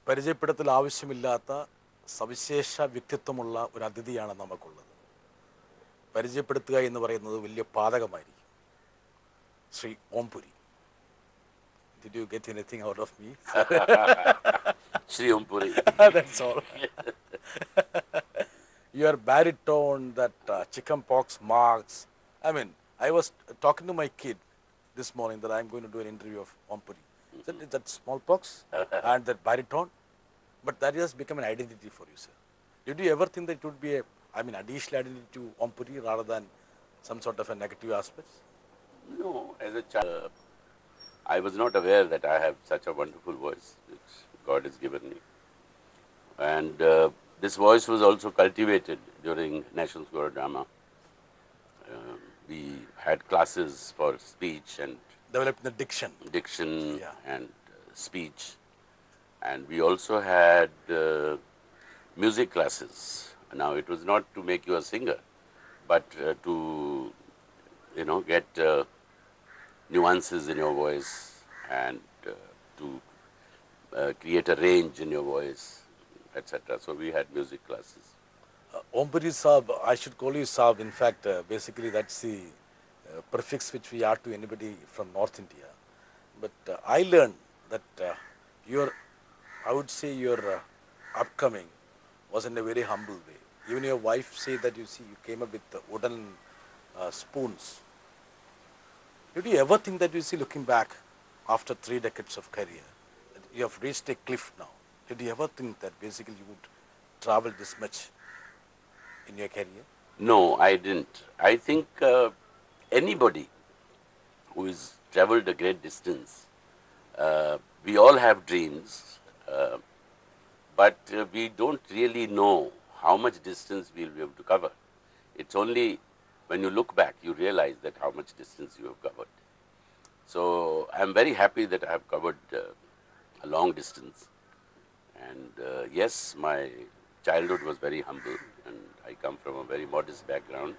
പരിചയപ്പെടുത്തൽ ആവശ്യമില്ലാത്ത സവിശേഷ വ്യക്തിത്വമുള്ള ഒരു അതിഥിയാണ് നമുക്കുള്ളത്. പരിചയപ്പെടുത്തുക എന്ന് പറയുന്നത് വലിയ പാതകമായിരിക്കും. ശ്രീ ഓം Puri. Did you get anything out of me? Shri Om Puri. That's all. Your baritone, that chicken pox marks. I mean, I was talking to my kid this morning that I'm going to do an interview of Om Puri. That smallpox and that baritone, but that has become an identity for you, sir. Did you ever think that it would be additional identity to Om Puri rather than some sort of a negative aspect? No, as a child, I was not aware that I have such a wonderful voice which God has given me. And this voice was also cultivated during National School of Drama. We had classes for speech and Developing the diction. And speech. And we also had music classes. Now it was not to make you a singer, but to get nuances in your voice and to create a range in your voice, etc. So we had music classes. Om Puri Saab, I should call you Saab. In fact, basically that's the prefix which we add to anybody from North India. But I learned that your upcoming was in a very humble way. Even your wife said that you came up with wooden spoons. Did you ever think that looking back after 3 decades of career, that you have reached a cliff now? Did you ever think that basically you would travel this much in your career? No, I didn't. I think anybody who has traveled a great distance, we all have dreams, but we don't really know how much distance we'll be able to cover. It's only when you look back, you realize that how much distance you have covered. So I'm very happy that I have covered a long distance. And yes, my childhood was very humble, and I come from a very modest background,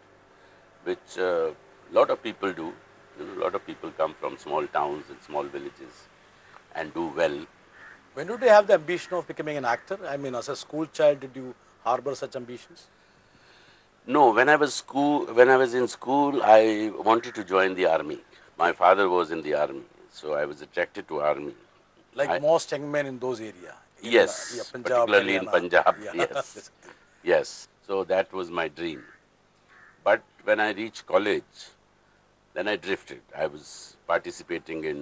which a lot of people do. A lot of people come from small towns and small villages and do well. When did you have the ambition of becoming an actor? As a school child, did you harbor such ambitions? No, when I was in school, I wanted to join the army. My father was in the army, so I was attracted to army. Like most young men in those areas. Yes, Punjab, particularly Haryana. in Punjab. Yeah. Yes, yes. So that was my dream. But when I reached college, then I drifted. I was participating in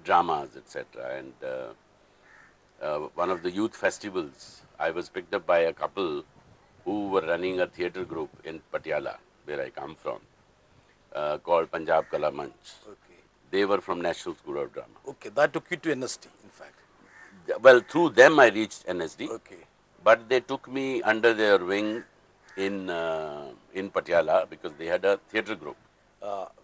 dramas, etc. And one of the youth festivals, I was picked up by a couple who were running a theatre group in Patiala, where I come from, called Punjab Kala Manch. Okay. They were from National School of Drama. Okay, that took you to NSD, in fact. Well, through them I reached NSD. Okay. But they took me under their wing in Patiala because they had a theatre group.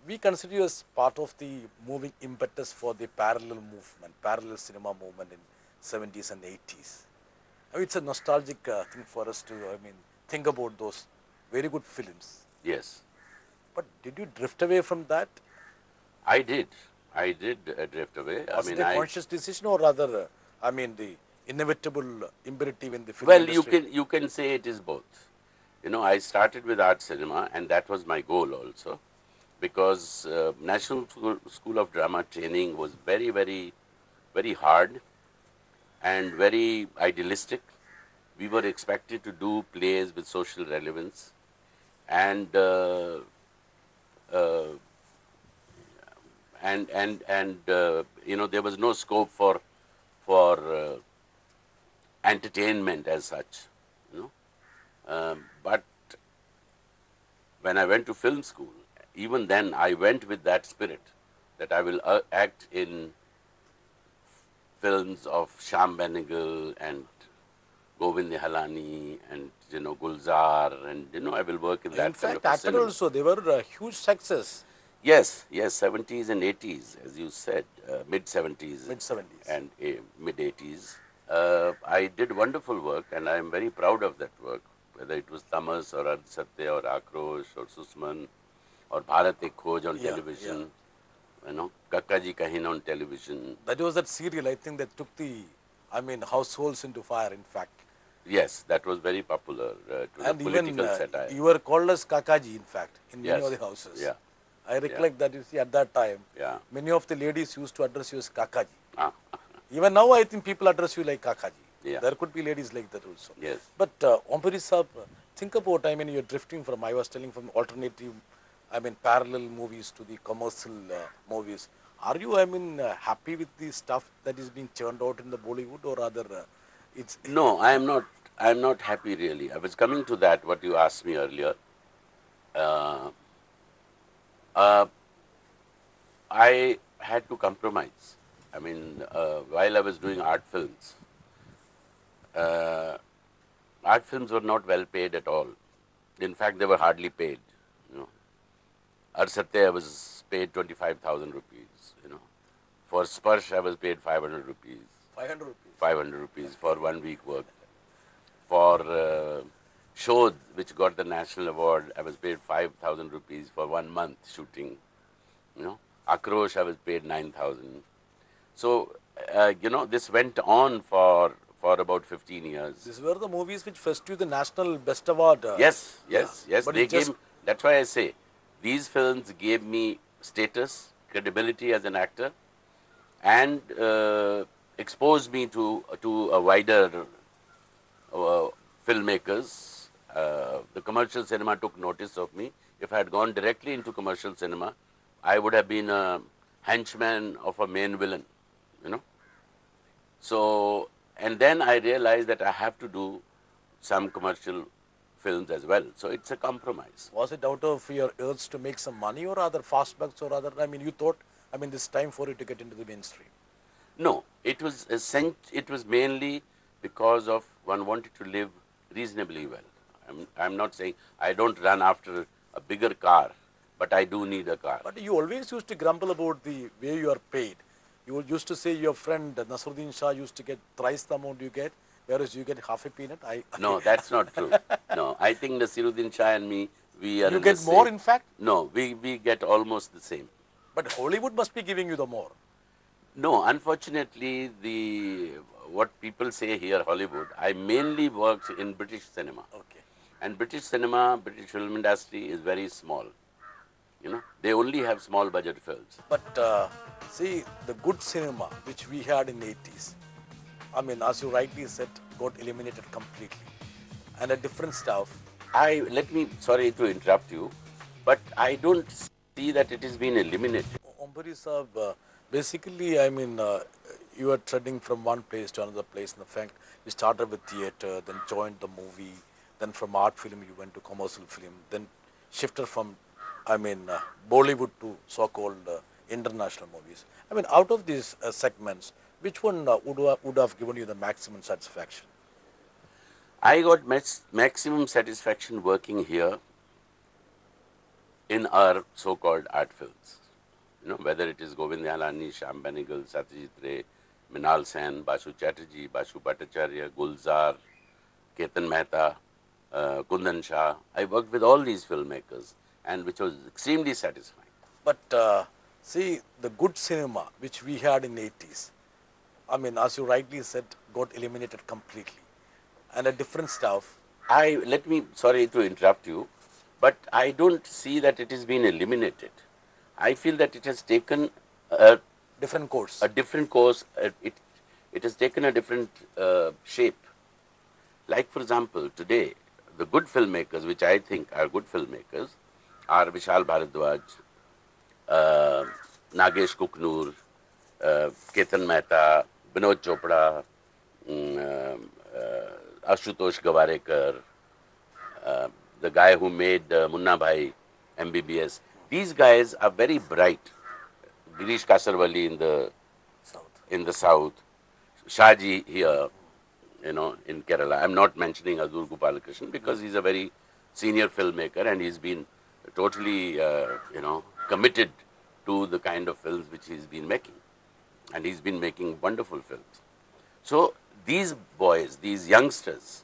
We consider you as part of the moving impetus for the parallel cinema movement in 70s and 80s. It's a nostalgic thing for us to, think about those very good films. Yes. But did you drift away from that? I did drift away. Was it a conscious decision, or rather, the inevitable imperative in the film industry? Well, you can say it is both. I started with art cinema, and that was my goal also, because National School of Drama training was very, very, very hard and very idealistic. We were expected to do plays with social relevance, and there was no scope for entertainment as such. But when I went to film school, even then I went with that spirit that I will act in films of Shyam Benegal and Govind Nihalani and Gulzar, and I will work in that. In fact, actor also, they were a huge success. Yes, 70s and 80s, as you said, mid 70s and mid 80s. I did wonderful work, and I am very proud of that work, whether it was Tamas or Ard Satya or Akrosh or Susman or Bharat Ek Khoj on television, Kakka Ji Kahin on television. That was that serial, I think, that took the I mean, households into fire, in fact. Yes, that was very popular. It was a And even political satire. you were called as Kakaji, in fact, in many Yes. of the houses. Yeah. I recollect that, you see, at that time, Yeah. many of the ladies used to address you as Kakaji. Ah. Even now, I think people address you like Kakaji. Yeah. There could be ladies like that also. Yes. But Ompuri Saab, think about, I mean, you're drifting from, I was telling, from alternative, I mean, parallel movies to the commercial movies. Are you, I mean, happy with the stuff that is being churned out in the Bollywood, or rather, it's No, I am not. I am not happy really. I was coming to that. What you asked me earlier. Uh, uh, I had to compromise. I mean, while I was doing art films, uh, art films were not well paid at all. In fact, they were hardly paid. You know, Arsate I was paid 25,000 rupees. You know, for Sparsh I was paid 500 rupees. 500 rupees. 500 rupees for 1 week work. For Shodh, which got the national award, I was paid 5,000 rupees for 1 month shooting. You know, Akrosh I was paid 9,000. So, you know, this went on for about 15 years. These were the movies which fetched you the National Best Award. Yes, yeah. yes, yes. But They it just, gave. That's why I say these films gave me status, credibility as an actor, and exposed me to a wider filmmakers. The commercial cinema took notice of me. If I had gone directly into commercial cinema, I would have been a henchman of a main villain. You know. So, and then I realized that I have to do some commercial films as well. So it's a compromise. was it out of your urge to make some money, or other fastbacks, or other, I mean, you thought, I mean, this time for you to get into the mainstream? No, it was it was mainly because of one wanted to live reasonably well. I'm not saying I don't run after a bigger car, but I do need a car. But you always used to grumble about the way you are paid. You used to say your friend Nasruddin Shah used to get thrice the amount you get, whereas you get half a peanut. No, that's not true. No, I think Nasiruddin Shah and me, we are You in get the more, same. in fact, No, we get almost the same. but Hollywood must be giving you the more. No, unfortunately, what people say here, Hollywood, I mainly worked in British cinema. Okay. And British cinema, British film industry is very small. You know, they only have small budget films. But see, the good cinema which we had in 80s, I mean, as you rightly said, got eliminated completely. And a different stuff. Sorry to interrupt you, but I don't see that it has been eliminated. Ompuri Saab, basically, I mean, you are treading from one place to another place. In fact, you started with theatre, then joined the movie, then from art film you went to commercial film, then shifted from, I mean, Bollywood to so-called international movies. I mean, out of these segments, which one would have given you the maximum satisfaction? I got maximum satisfaction working here in our so-called art films. You know, whether it is Govind Yalani, Shyam Benegal, Satyajit Ray, Minal Sen, Basu Chatterjee, Basu Bhattacharya, Gulzar, Ketan Mehta, Kundan Shah. I worked with all these filmmakers, and which was extremely satisfying. But see, the good cinema which we had in 80s, I mean, as you rightly said, got eliminated completely. And a different stuff. Sorry to interrupt you, but I don't see that it has been eliminated. I feel that it has taken a Different course. different course. It has taken a different shape. Like, for example, today, the good filmmakers, which I think are good filmmakers, are Vishal Bharadwaj, Nagesh Kuknur, Ketan Mehta, Binod Chopra, Ashutosh Gavarekar, the guy who made Munna Bhai, MBBS. These guys are very bright. Girish Kasarwali in the south, Shaji here, you know, in Kerala. I'm not mentioning Adur Gopalakrishnan because he's a very senior filmmaker and he's been totally, you know, committed to the kind of films which he's been making. And he's been making wonderful films. So these boys, these youngsters,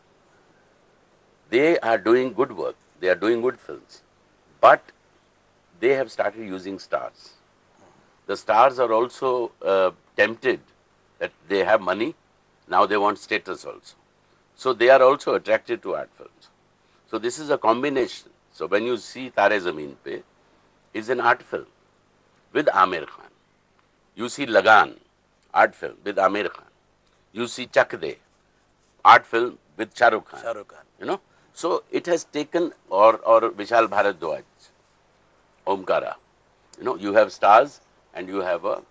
they are doing good work. They are doing good films. But they have started using stars. The stars are also tempted that they have money. Now they want status also. So they are also attracted to art films. So this is a combination. So when you see Tare Zameen Pe, is an art film with Amir Khan. You see Lagan, art film with Amir Khan. You see Chak De, art film with Shah Rukh Khan. Shah Rukh Khan. You know, so it has taken, or Vishal Bharadwaj, Omkara. You know, you have stars and you have a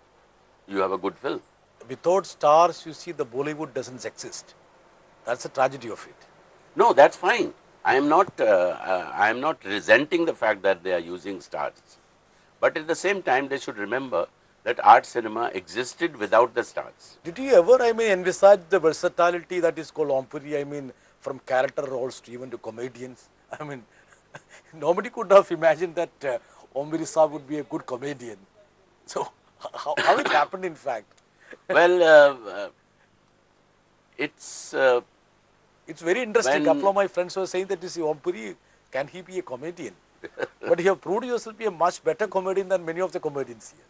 good film. Without stars, you see, the Bollywood doesn't exist. That's the tragedy of it. No, that's fine. I am not resenting the fact that they are using stars, but at the same time, they should remember that art cinema existed without the stars. Did you ever, envisage the versatility that is called Ompuri? From character roles to even to comedians. Nobody could have imagined that Ompuri Saab would be a good comedian. So, how it happened, in fact? Well, it's It's very interesting. A couple of my friends were saying that, you see, Ompuri, can he be a comedian? But you have proved yourself to be a much better comedian than many of the comedians here.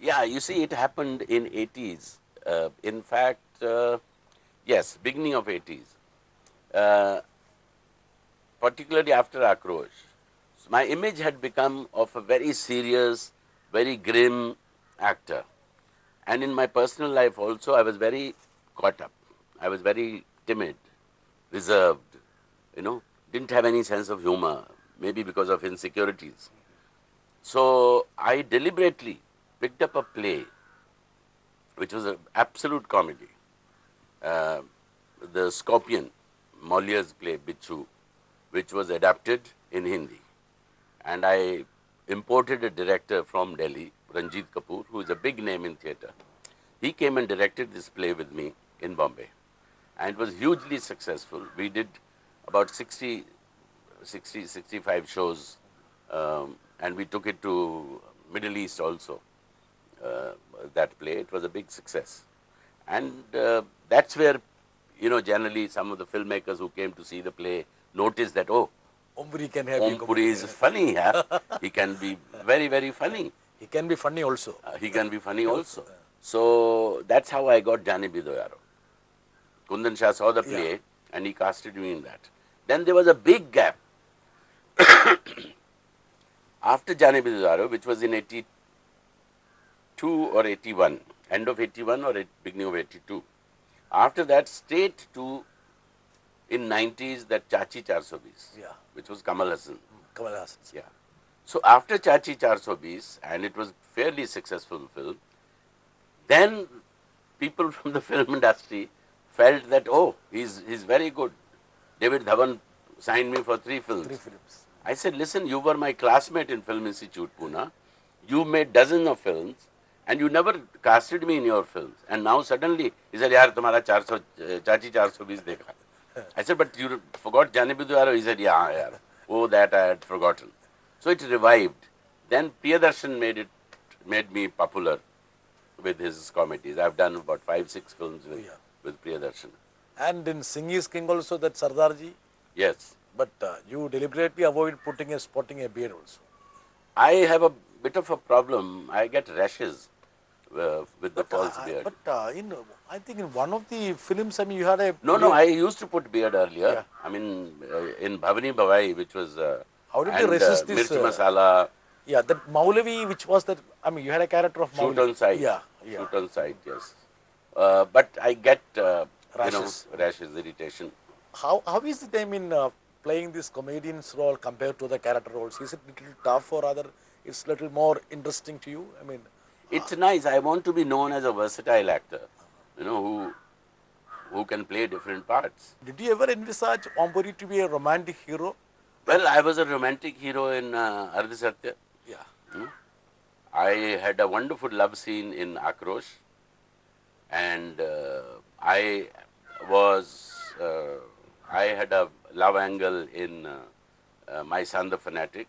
Yeah, you see, it happened in 80s. In fact, yes, beginning of 80s. Particularly after Akrosh, my image had become of a very serious, very grim actor. And in my personal life also, I was very caught up. I was very timid, reserved, didn't have any sense of humor, maybe because of insecurities. So I deliberately picked up a play which was an absolute comedy. The Scorpion, Moliere's play, Bichu, which was adapted in Hindi. And I imported a director from Delhi, Ranjit Kapoor, who is a big name in theatre. He came and directed this play with me in Bombay. And it was hugely successful. We did about 65 shows, and we took it to Middle East also, that play. It was a big success. And that's where, generally some of the filmmakers who came to see the play noticed that, oh, Ompuri can have Puri is funny. Yeah? He can be very, very funny. He can be funny also. He can be funny also. So that's how I got Jani Bidoyaro. Kundan Shah saw the play and he casted me in that. Then there was a big gap. After Jani Bidoyaro, which was in 82 or 81, end of 81 or beginning of 82. After that, straight to, in 90s, that Chachi 420, which was Kamal Hassan. Kamal Hassan. Yeah. So after Chachi 420, and it was fairly successful film, then people from the film industry felt that, oh, he's very good. David Dhawan signed me for 3 films. 3 films. I said, listen, you were my classmate in Film Institute, Pune. You made dozens of films and you never casted me in your films. And now suddenly, he said, yaar, tumhara Chachi 420 dekha. I said, but you forgot Jani Bidoyaro? He said, yeah, yaar. Oh, that I had forgotten. So it revived. Then Priyadarshan made me popular with his comedies. I've done about 5-6 films with Priyadarshan. And in Singh is King also, that Sardarji. Yes. But you deliberately avoid spotting a beard also. I have a bit of a problem. I get rashes with the false beard. But I think in one of the films, you had a... No, I used to put beard earlier. Yeah. In Bhavani Bhavai, which was... How did you resist this? Mirch Masala. Yeah, that Maulavi, which was that... you had a character of Maulavi. Shoot on sight. Yeah. Shoot on sight, yes. But I get, rashes, irritation. How is it, playing this comedian's role compared to the character roles? Is it a little tough or rather it's a little more interesting to you? It's nice. I want to be known as a versatile actor, who can play different parts. Did you ever envisage Ompuri to be a romantic hero? Well, I was a romantic hero in Ardha Satya. Yeah. I had a wonderful love scene in Akrosh, and I had a love angle in My Son the Fanatic.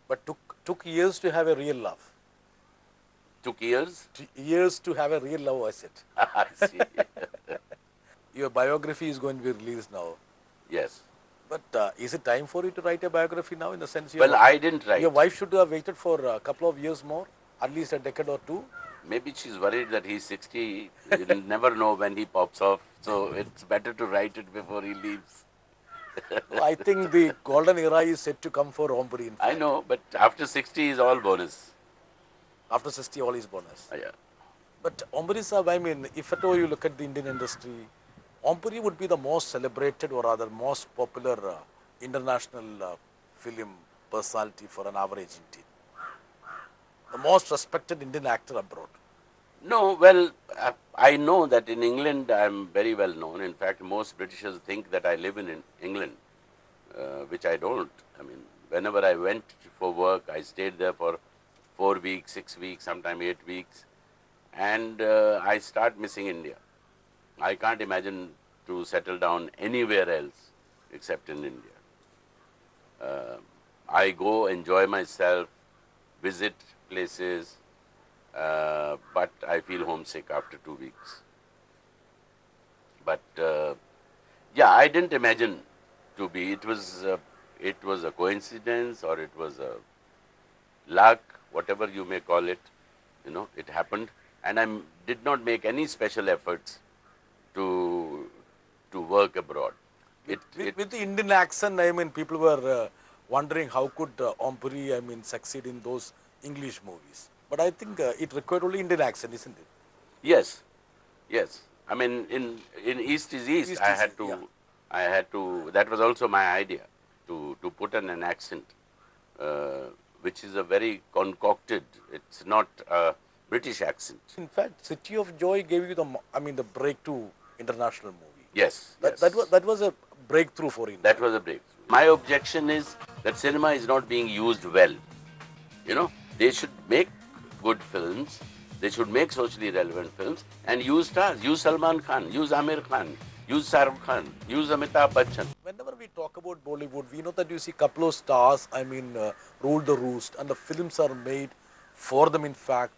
But took years to have a real love. Took years? Years to have a real love, I said. I see. Your biography is going to be released now. Yes. But is it time for you to write a biography now, in the sense I didn't write. Your wife should have waited for a couple of years more, at least a decade or 2? Maybe she's worried that he's 60. You'll never know when he pops off. So it's better to write it before he leaves. I think the golden era is set to come for Om Puri, in I fact. know, but after 60 is all bonus. After 60, all is bonus. Yeah. But Om Puri Sahib, I mean, if at all you look at the Indian industry, Om Puri would be the most celebrated or rather most popular international film personality for an average Indian. The most respected Indian actor abroad. No, well, I know that in England I'm very well known. In fact, most Britishers think that I live in England, which I don't. I mean, whenever I went for work, I stayed there for 4 weeks, 6 weeks, sometimes 8 weeks, and I start missing India. I can't imagine to settle down anywhere else except in India. I go, enjoy myself, visit places, but I feel homesick after 2 weeks. But yeah, I didn't imagine to be. It was a coincidence or it was a luck, whatever you may call it. You know, it happened, and I did not make any special efforts to work abroad. With the Indian accent, I mean, people were wondering how could Om Puri, I mean, succeed in those English movies. But I think it required only Indian accent, isn't it? Yes, yes. I mean, in East is East, East I is- had to, yeah. I had to. That was also my idea to put in an accent, which is a very concocted. It's not a British accent. In fact, City of Joy gave you the breakthrough international movie. Yes, yes. That was a breakthrough for India. That was a breakthrough. My objection is that cinema is not being used well. You know, they should make good films. They should make socially relevant films and use stars. Use Salman Khan. Use Amir Khan. Use Shah Rukh Khan. Use Amitabh Bachchan. Whenever we talk about Bollywood, we know that you see couple of stars, I mean, rule the roost, and the films are made for them, in fact,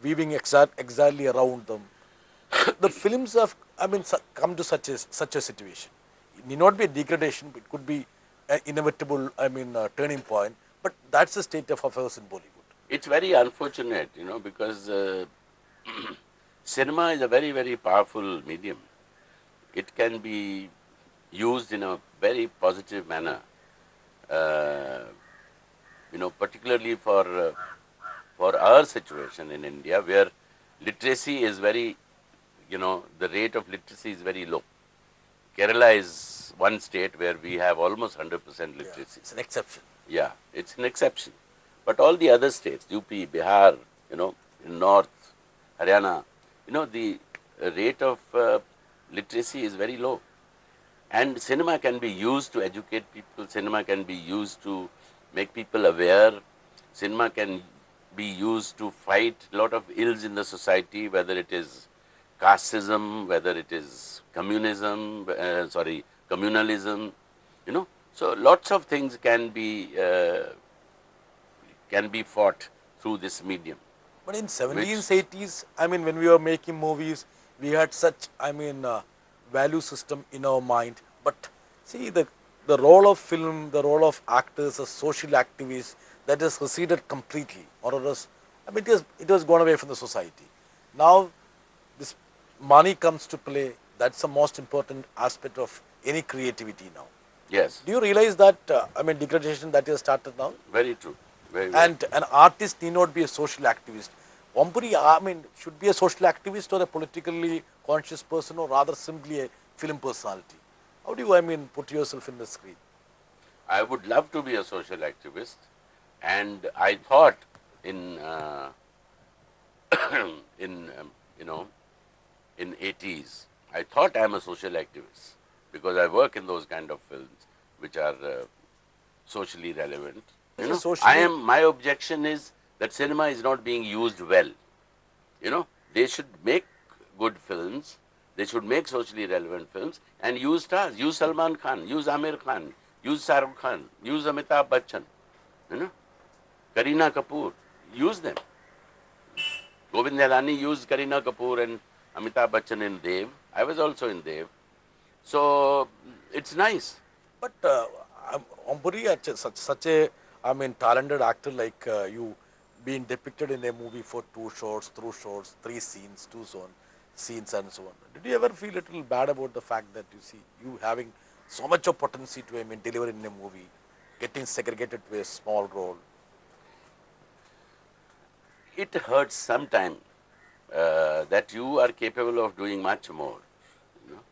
weaving exactly around them. The films have, I mean, come to such a situation. It need not be a degradation, but it could be an inevitable, I mean, turning point. But that's the state of affairs in Bollywood. It's very unfortunate, you know, because cinema is a very, very powerful medium. It can be used in a very positive manner, you know, particularly for our situation in India, where literacy is very, you know, the rate of literacy is very low. Kerala is one state where we have almost 100% literacy. It's an exception. Yeah, it's an exception. But all the other states, UP, Bihar, you know, in North, Haryana, you know, the rate of literacy is very low. And cinema can be used to educate people, cinema can be used to make people aware, cinema can be used to fight a lot of ills in the society, whether it is casteism, whether it is communalism, you know. So lots of things can be fought through this medium. But in 70s, 80s, I mean, when we were making movies, we had such, I mean, value system in our mind. But see, the role of film, the role of actors as social activists, that has receded completely. Or else, I mean, it was gone away from the society. Now, this money comes to play. That's the most important aspect of any creativity now. Yes, Do you realize that, I mean, degradation that has started now? very true. Very, And an artist need not be a social activist. Om Puri, I mean, should be a social activist or a politically conscious person or rather simply a film personality. How do you, I mean, put yourself in the screen? I would love to be a social activist, and I thought in you know, in 80s, I thought I'm a social activist because I work in those kind of films which are socially relevant. You know, my objection is that cinema is not being used well. You know, they should make good films, they should make socially relevant films and use stars. Use Salman Khan, use Amir Khan, use Shah Rukh Khan, use Amitabh Bachchan, you know, Kareena Kapoor, use them. Govind Nihalani used Kareena Kapoor and Amitabh Bachchan in Dev. I was also in Dev. So it's nice. But Om Puri, such a, I mean, talented actor like you, being depicted in a movie for 2 shots, 3 shots, 3 scenes, scenes and so on. Did you ever feel a little bad about the fact that you see you having so much of potency to deliver in a movie, getting segregated to a small role? It hurts sometime that you are capable of doing much more, you know,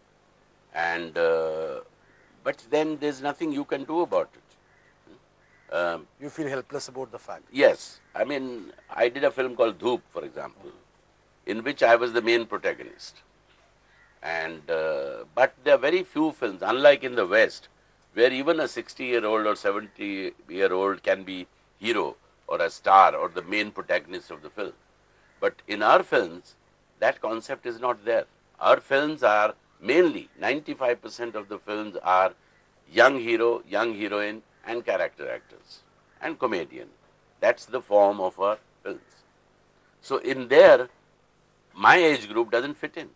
and but then there's nothing you can do about it. You feel helpless about the fact. Yes, I mean, I did a film called Dhoop, for example, in which I was the main protagonist. And but there are very few films, unlike in the West, where even a 60-year-old or 70-year-old can be hero or a star or the main protagonist of the film. But in our films, that concept is not there. Our films are mainly 95% of the films are young hero, young heroine, and character actors and comedian. That's the form of our films. So in there, my age group doesn't fit in.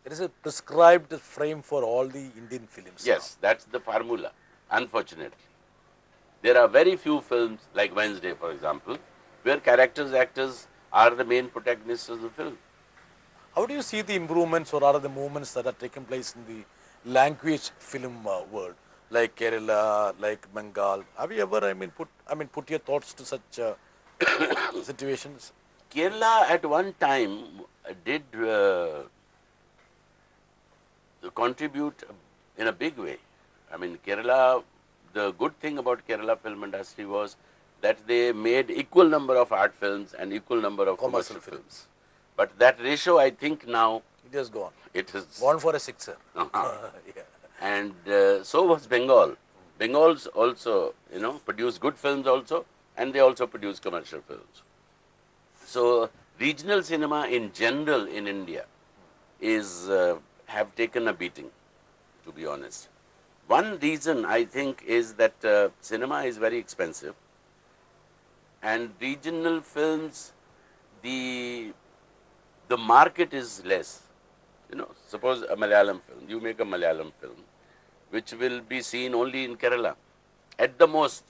There is a prescribed frame for all the Indian films. Yes, that's the formula, unfortunately. There are very few films, like Wednesday, for example, where characters, actors are the main protagonists of the film. How do you see the improvements or are the movements that are taking place in the language film world, like Kerala, like Bengal? Have you ever, put your thoughts to such situations? Kerala at one time did contribute in a big way. I mean, Kerala, the good thing about Kerala film industry was that they made equal number of art films and equal number of commercial films. But that ratio, I think now, It has gone. it is. Gone for a sixer. Uh-huh. Yeah. And so was Bengal. Bengals also, produce good films also, and they also produce commercial films. So regional cinema in general in India is have taken a beating, to be honest. One reason I think is that cinema is very expensive, and regional films, the market is less. Suppose a Malayalam film, you make a Malayalam film, which will be seen only in Kerala, at the most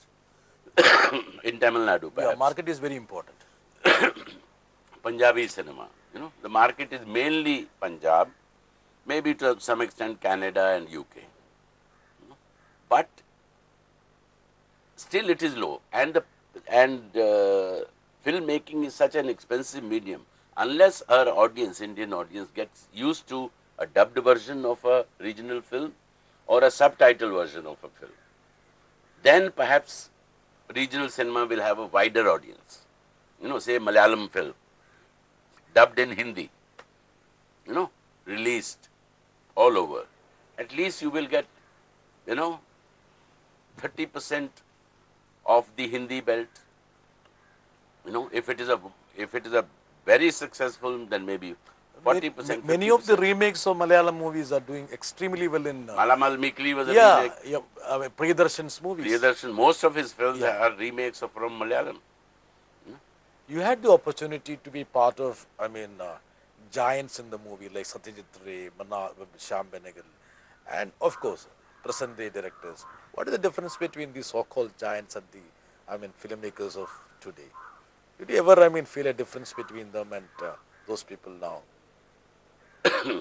in Tamil Nadu, Yeah, perhaps. market is very important. Punjabi cinema, the market is mainly Punjab, maybe to some extent Canada and UK. But still it is low, and filmmaking is such an expensive medium. Unless our audience, Indian audience, gets used to a dubbed version of a regional film or a subtitle version of a film, then perhaps regional cinema will have a wider audience. Say Malayalam film, dubbed in Hindi, released all over. At least you will get, 30% of the Hindi belt. If it is a very successful, then maybe 40%. Many of the remakes of Malayalam movies are doing extremely well in. Malamal Mikli was a yeah, remake. yeah, Priyadarshans movies. Priyadarsan, most of his films Yeah. are remakes from Malayalam. You had the opportunity to be part of, giants in the movie like Satyajit Ray, Shyam Benegal, and of course, present day directors. What is the difference between the so-called giants and the, filmmakers of today? Did you ever, feel a difference between them and those people now?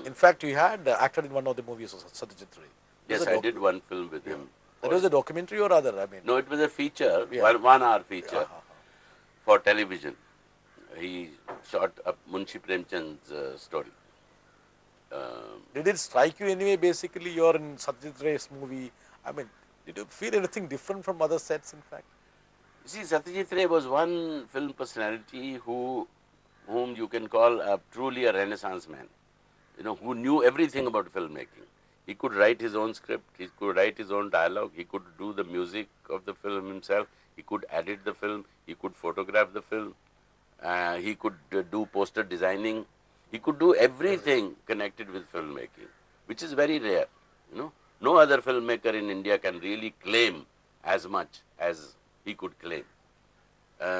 In fact, you had acted in one of the movies of Satyajit Ray. Yes, I did one film with him. That was a documentary or other? No, it was a feature, Yeah. 1 hour feature for television. He shot up Munshi Premchand's story. Did it strike you anyway? Basically, you're in Satyajit Ray's movie. Did you feel anything different from other sets? In fact, You see, Satyajit Ray was one film personality whom you can call truly a Renaissance man. Who knew everything about filmmaking. He could write his own script. He could write his own dialogue. He could do the music of the film himself. He could edit the film. He could photograph the film. He could do poster designing. He could do everything connected with filmmaking, which is very rare. No other filmmaker in India can really claim as much as he could claim.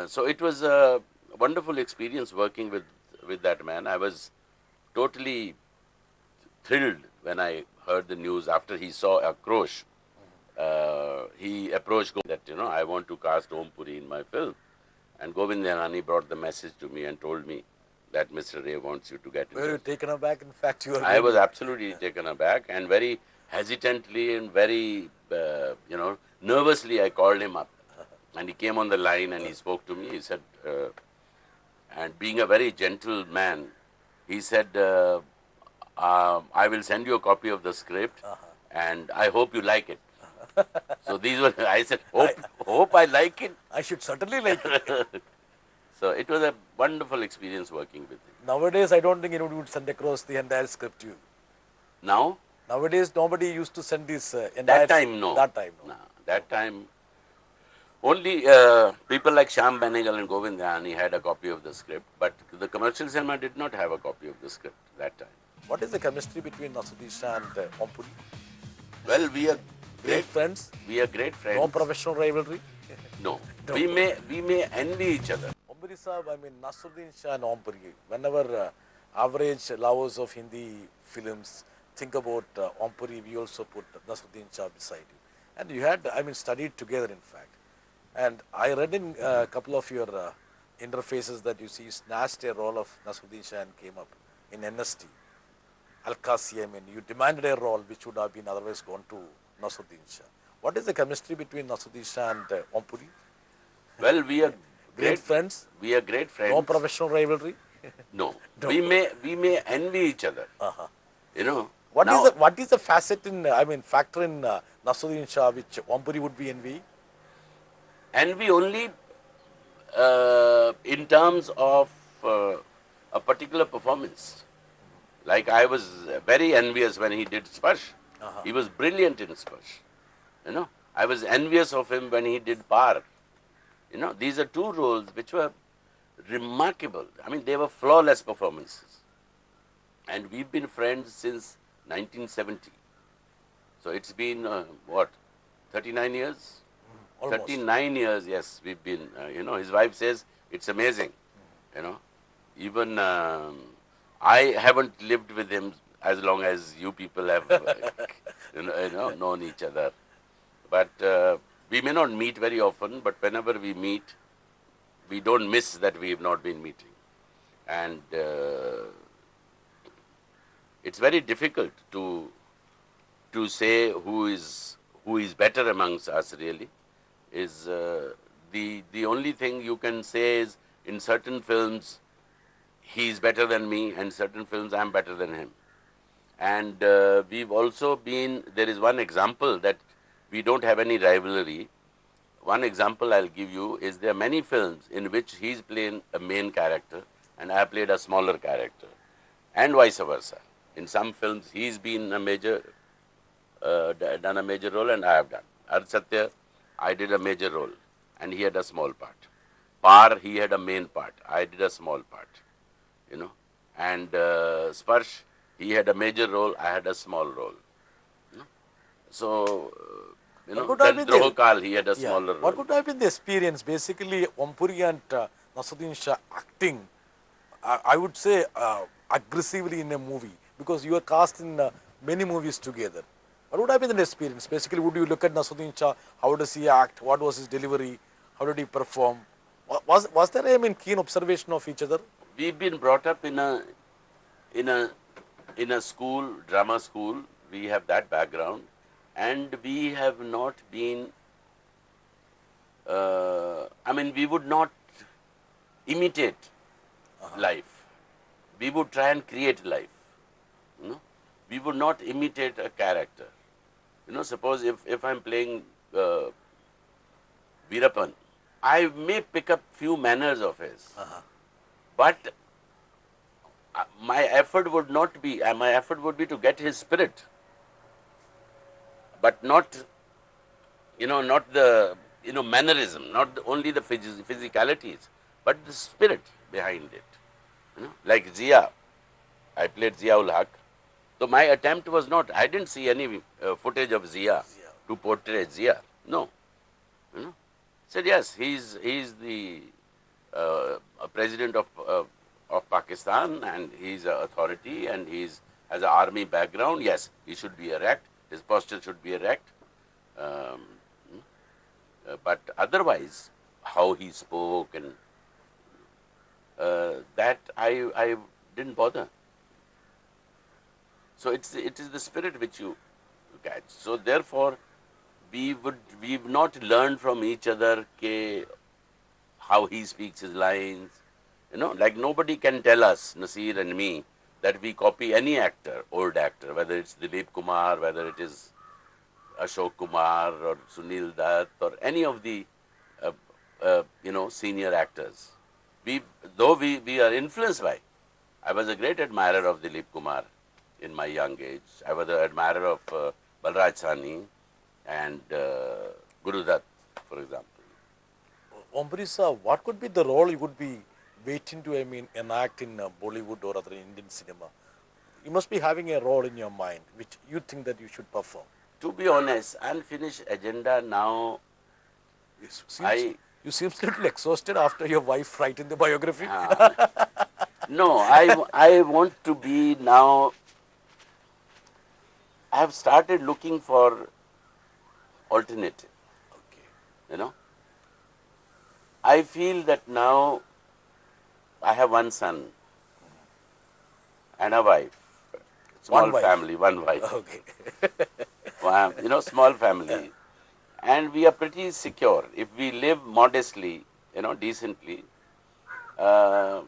So it was a wonderful experience working with that man. I was totally thrilled when I heard the news after he saw Akrosh. He approached that, I want to cast Om Puri in my film. And Govindyanani brought the message to me and told me that Mr. Ray wants you to get Were you into. taken aback? In fact, you were. I was absolutely taken aback and very hesitantly and very, nervously I called him up. And he came on the line and he spoke to me. He said, and being a very gentle man, he said, I will send you a copy of the script and I hope you like it. So these were, I said, hope I like it. I should certainly like it. So it was a wonderful experience working with him. Nowadays, I don't think anybody would send across the entire script to you. Now? Nowadays, nobody used to send this entire. That time, no. That time, no. No, that time, only people like Shyam Benegal and Govindyanani had a copy of the script, but the commercial cinema did not have a copy of the script that time. What is the chemistry between Nasruddin Shah and Om Puri? Well, we are Great friends? We are great friends. No professional rivalry? No. We may envy each other. Om Puri Sahab, I mean Nasruddin Shah and Om Puri. Whenever average lovers of Hindi films think about Om Puri, we also put Nasruddin Shah beside you. And you had, I mean, studied together in fact. And I read in a couple of your interfaces that you see you snatched a role of Nasruddin Shah and came up in NST. Al-Qasi, I mean, you demanded a role which would have been otherwise gone to Nasruddin Shah. What is the chemistry between Nasruddin Shah and Om Puri? Well, we are Great friends? We are great friends. No professional rivalry? No. No. We may envy each other. You know. What is the facet in, I mean, factor in Nasruddin Shah which Om Puri would be envy? Envy only in terms of a particular performance. Like I was very envious when he did Sparsh. He was brilliant in Sparsh. You know, I was envious of him when he did Par. You know, these are two roles which were remarkable. I mean, they were flawless performances. And we've been friends since 1970. So it's been, 39 years? Almost. 39 years, yes, we've been, his wife says, it's amazing. Even I haven't lived with him as long as you people have, known each other. But we may not meet very often, but whenever we meet, we don't miss that we have not been meeting. And it's very difficult to say who is better amongst us really. Is the only thing you can say is in certain films he's better than me and certain films I'm better than him. And we've also been, there is one example that we don't have any rivalry. One example I'll give you is there are many films in which he's playing a main character and I played a smaller character, and vice versa. In some films he's been a major, done a major role and I have done. Ard Satya, I did a major role and he had a small part. Par, he had a main part, I did a small part. And Sparsh, he had a major role, I had a small role. So, then Drohkal, he had a smaller role. What could have been the experience? Basically, Om Puri and Nasruddin Shah acting, I would say, aggressively in a movie, because you were cast in many movies together. What would have been the experience? Basically, would you look at Nasruddin Shah, how does he act, what was his delivery, how did he perform? Was there a keen observation of each other? We've been brought up in a school, drama school. We have that background, and we have not been. We would not imitate life. We would try and create life. We would not imitate a character. Suppose if I'm playing Veerappan, I may pick up few manners of his. But my effort would not be, my effort would be to get his spirit, but not, not the, mannerism, not only the physicalities, but the spirit behind it. Like Zia, I played Zia ul Haq. So my attempt was not, I didn't see any footage of Zia to portray Zia. No. Said yes, he's the president of Pakistan and he's an authority and has an army background. Yes, he should be erect. His posture should be erect. But otherwise, how he spoke and that I didn't bother. So it is the spirit which you catch. So therefore, we've not learned from each other how he speaks his lines. Like nobody can tell us, Nasir and me, that we copy any actor, old actor, whether it's Dilip Kumar, whether it is Ashok Kumar or Sunil Dutt or any of the senior actors. We are influenced by. I was a great admirer of Dilip Kumar in my young age. I was an admirer of Balraj Sahni and Guru Dutt, for example. Ombri sir, what could be the role you would be waiting to, enact in Bollywood or other Indian cinema? You must be having a role in your mind which you think that you should perform. To be honest, unfinished agenda now. You seem a little exhausted after your wife writing the biography. No, I want to be now. I have started looking for alternative. Okay. I feel that now I have one son and a wife. Small family, one wife. Okay. Small family. And we are pretty secure. If we live modestly, decently, that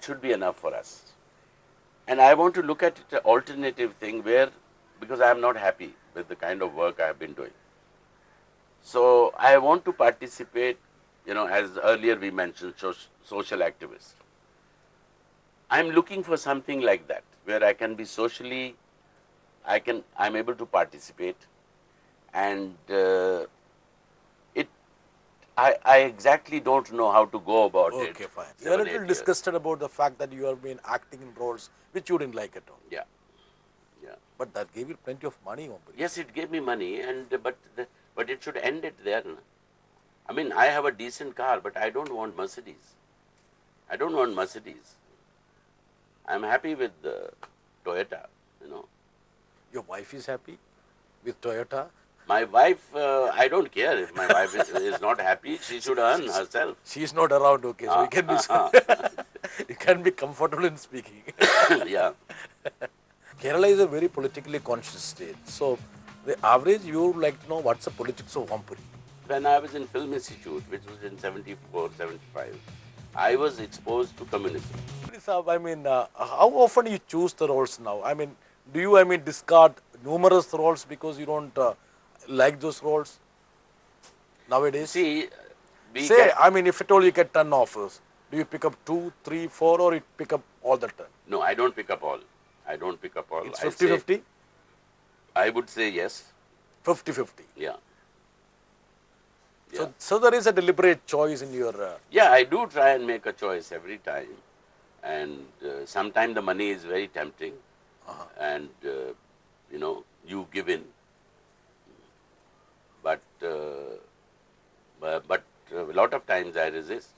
should be enough for us. And I want to look at it an alternative thing because I am not happy with the kind of work I have been doing. So I want to participate, as earlier we mentioned, social activist. I'm looking for something like that, where I can be socially, I'm able to participate, and I exactly don't know how to go about it. Okay, fine. You are a little disgusted about the fact that you have been acting in roles which you didn't like at all. Yeah. But that gave you plenty of money, Ombri. Yes, it gave me money, but it should end it there. No? I mean, I have a decent car, but I don't want Mercedes. I'm happy with Toyota, Your wife is happy with Toyota? My wife, I don't care if my wife is not happy. She should earn herself. She is not around, okay, so you can be you can be comfortable in speaking. Yeah. Kerala is a very politically conscious state. So the average you would like to know what's the politics of Puri. When I was in Film Institute, which was in 74, 75, I was exposed to communism. How often you choose the roles now? Do you, discard numerous roles because you don't like those roles nowadays? See, if at all you get 10 offers, do you pick up 2, 3, 4 or you pick up all the 10? No, I don't pick up all. It's 50-50? I would say yes. 50-50? Yeah. So there is a deliberate choice in your... Yeah, I do try and make a choice every time. And sometimes the money is very tempting. And, you give in. But a lot of times I resist.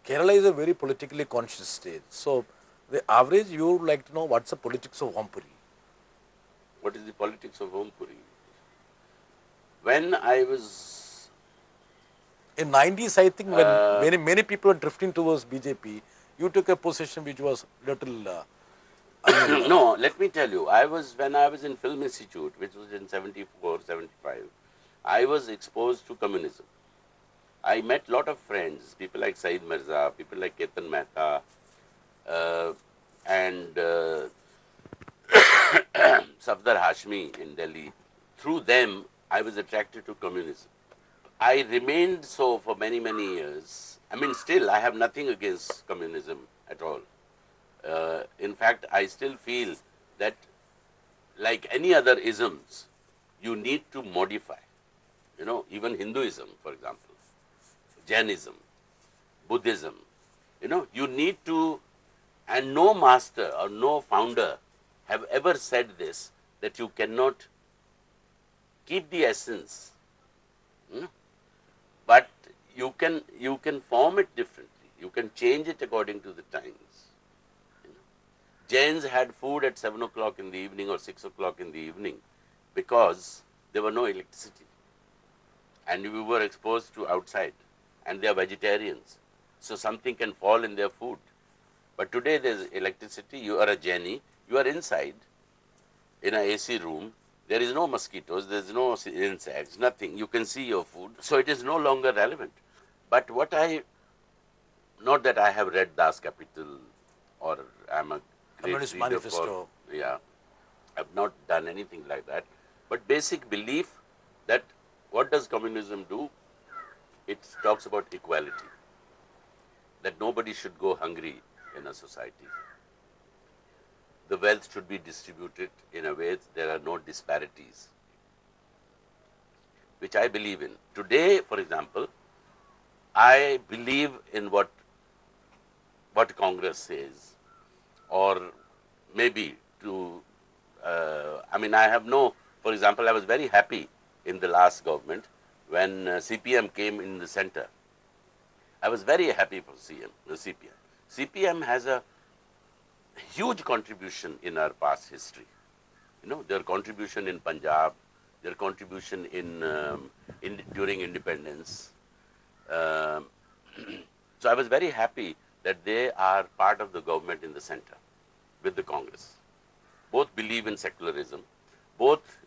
Kerala is a very politically conscious state. So the average you would like to know what's the politics of Puri. What is the politics of Puri? When I was... In 90s, I think when many people were drifting towards BJP, you took a position which was little... No, let me tell you, when I was in Film Institute, which was in 74, 75, I was exposed to communism. I met a lot of friends, people like Saeed Mirza, people like Ketan Mehta, and Safdar Hashmi in Delhi. Through them, I was attracted to communism. I remained so for many, many years. Still, I have nothing against communism at all. In fact, I still feel that, like any other isms, you need to modify. Even Hinduism, for example, Jainism, Buddhism, you need to, and no master or no founder have ever said this, that you cannot keep the essence, but you can form it differently. You can change it according to the times. Jains had food at 7 o'clock in the evening or 6 o'clock in the evening because there were no electricity. And we were exposed to outside. And they are vegetarians. so something can fall in their food. But today there's electricity, you are a genie, you are inside in an AC room, there is no mosquitoes, there's no insects, nothing, you can see your food, so it is no longer relevant. But what I, not that I have read Das Kapital or I'm a great Communist reader Manifesto. for, yeah, I've not done anything like that. But basic belief that what does communism do? It talks about equality, that nobody should go hungry in a society. The wealth should be distributed in a way that there are no disparities, which I believe in. Today, for example, I believe in what Congress says, or maybe to, I have no, for example, I was very happy in the last government when CPM came in the center. I was very happy for the CPM. CPM has a huge contribution in our past history. Their contribution in Punjab, their contribution during independence. So I was very happy that they are part of the government in the center with the Congress. Both believe in secularism. Both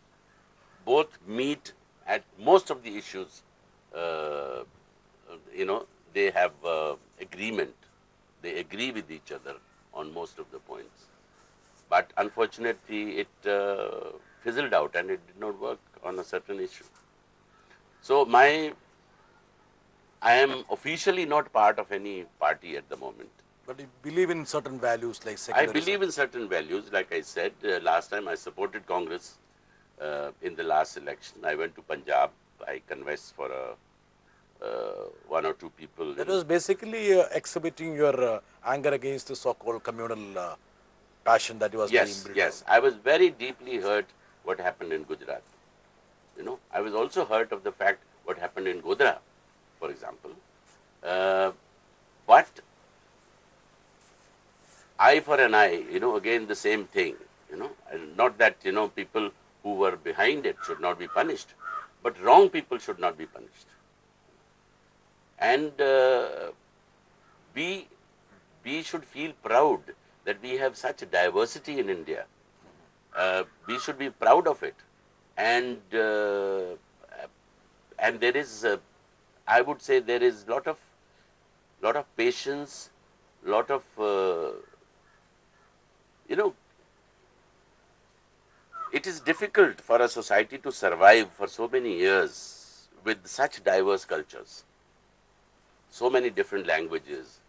meet at most of the issues. They have agreement. They agree with each other on most of the points. But unfortunately, it fizzled out and it did not work on a certain issue. So I am officially not part of any party at the moment. But you believe in certain values like I secularism. believe in certain values. Like I said, last time I supported Congress in the last election. I went to Punjab. I conversed for one or two people. That was basically exhibiting your anger against the so-called communal passion that was being built. Yes. I was very deeply hurt what happened in Gujarat. I was also hurt of the fact what happened in Godhra, for example. But eye for an eye, again the same thing. And not that, people who were behind it should not be punished, but wrong people should not be punished. And we should feel proud that we have such diversity in India. We should be proud of it. And there is, I would say, there is lot of patience, lot of, it is difficult for a society to survive for so many years with such diverse cultures, so many different languages,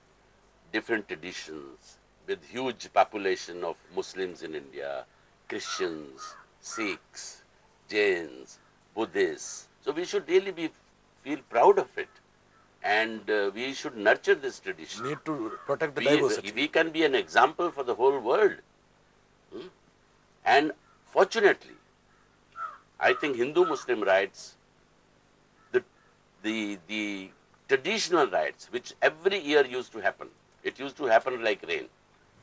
different traditions, with huge population of Muslims in India, Christians, Sikhs, Jains, Buddhists. So we should really feel proud of it, and we should nurture this tradition. Need to protect the diversity. We can be an example for the whole world. And fortunately, I think Hindu-Muslim rights, the traditional rights, which every year used to happen, it used to happen like rain.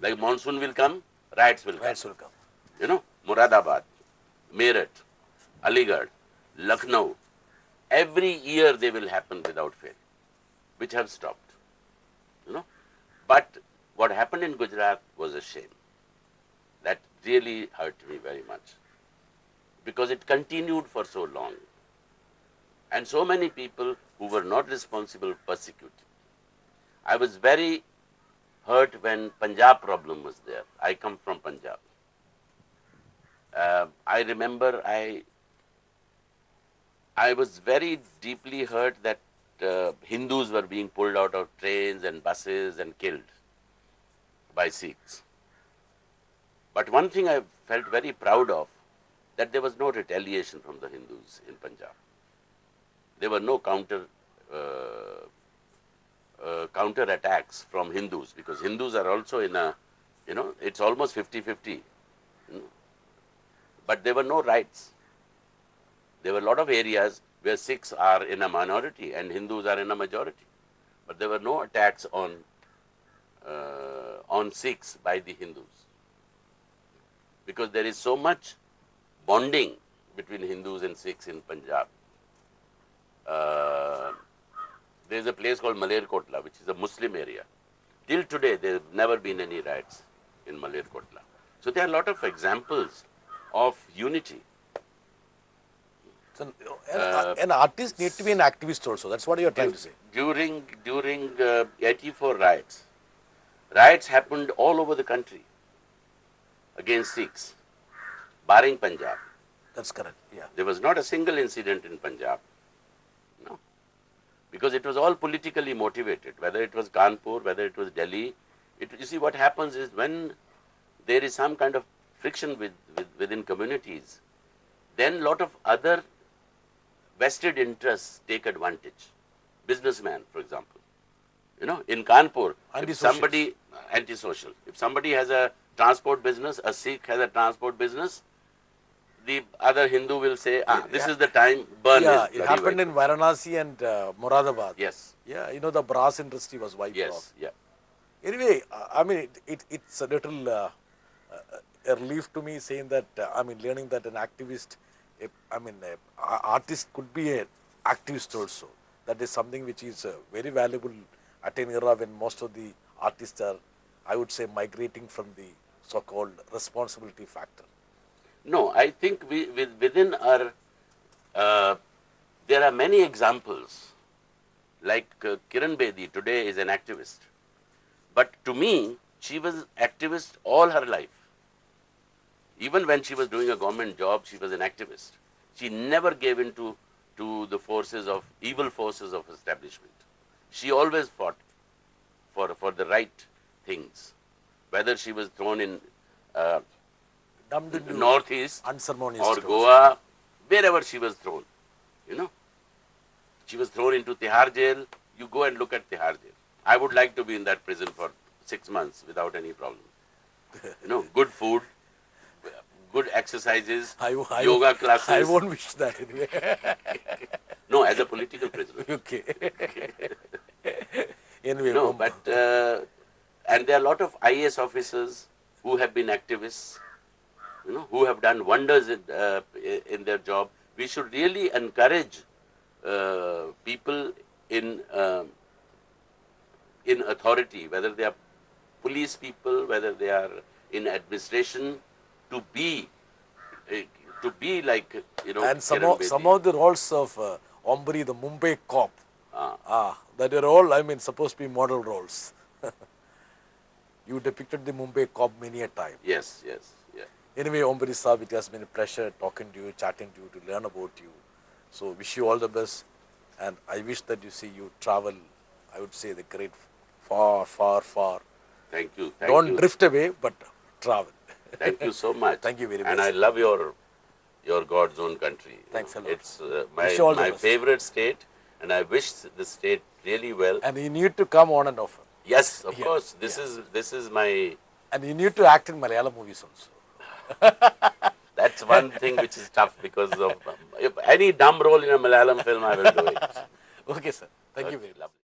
Like monsoon will come, riots will come. Riots will come. Muradabad, Meerut, Aligarh, Lucknow, every year they will happen without fail, which have stopped. But what happened in Gujarat was a shame. That really hurt me very much, because it continued for so long. And so many people who were not responsible persecuted. I was very hurt when Punjab problem was there. I come from Punjab. I remember I was very deeply hurt that Hindus were being pulled out of trains and buses and killed by Sikhs. But one thing I felt very proud of, that there was no retaliation from the Hindus in Punjab. There were no counter attacks from Hindus, because Hindus are also in a, it's almost 50-50. But there were no riots. There were a lot of areas where Sikhs are in a minority and Hindus are in a majority. But there were no attacks on Sikhs by the Hindus. Because there is so much bonding between Hindus and Sikhs in Punjab. There's a place called Malerkotla, which is a Muslim area. Till today, there have never been any riots in Malerkotla. So there are a lot of examples of unity. So, an artist need to be an activist also. That's what you're trying to say. During 84 riots happened all over the country against Sikhs, barring Punjab. That's correct. Yeah. There was not a single incident in Punjab. No. Because it was all politically motivated, whether it was Kanpur, whether it was Delhi. You see, what happens is when there is some kind of friction within communities, then a lot of other vested interests take advantage. Businessman, for example. You know, in Kanpur, if somebody, antisocial, if somebody has a transport business, a Sikh has a transport business, the other Hindu will say, this is the time, burn Yeah, his it happened vehicle. in Varanasi and Moradabad. Yes. Yeah, you know, the brass industry was wiped Yes, off. yeah. Anyway, I mean, it's a little a relief to me saying that, learning that an activist, artist could be an activist also. That is something which is very valuable at an era when most of the artists are, I would say, migrating from the so-called responsibility factor. No, I think within our, there are many examples. Like Kiran Bedi today is an activist. But to me, she was activist all her life. Even when she was doing a government job, she was an activist. She never gave in to the forces of, evil forces of establishment. She always fought for the right things. Whether she was thrown in Northeast unceremonious or stories. Goa, wherever she was thrown, you know. She was thrown into Tihar jail. You go and look at Tihar jail. I would like to be in that prison for 6 months without any problem. You know, good food, good exercises, yoga classes. I won't wish that anyway. No, as a political prisoner. Okay. Anyway, No, but and there are a lot of IAS officers who have been activists, you know, who have done wonders in their job. We should really encourage people in authority, whether they are police people, whether they are in administration, to be like, you know. and some Kiran Bedi. of the roles of Ombri, the Mumbai cop, that are all, supposed to be model roles. You depicted the Mumbai cop many a time. Yes, yes, yeah. Anyway, Ombri Saab, it has been a pleasure talking to you, chatting to you, to learn about you. So, wish you all the best. And I wish that you travel, I would say, the great far, far, far. Thank you. Don't drift away, but travel. Thank you so much. Thank you very much. And I love your God's own country. Thanks a lot. It's Wish you all the my best. favorite state, and I wish the state really well. And you need to come on and off. Yes, of course. This is my. And you need to act in Malayalam movies also. That's one thing which is tough because of if any dumb role in a Malayalam film, I will do it. Okay, sir. Thank you very much. Lovely.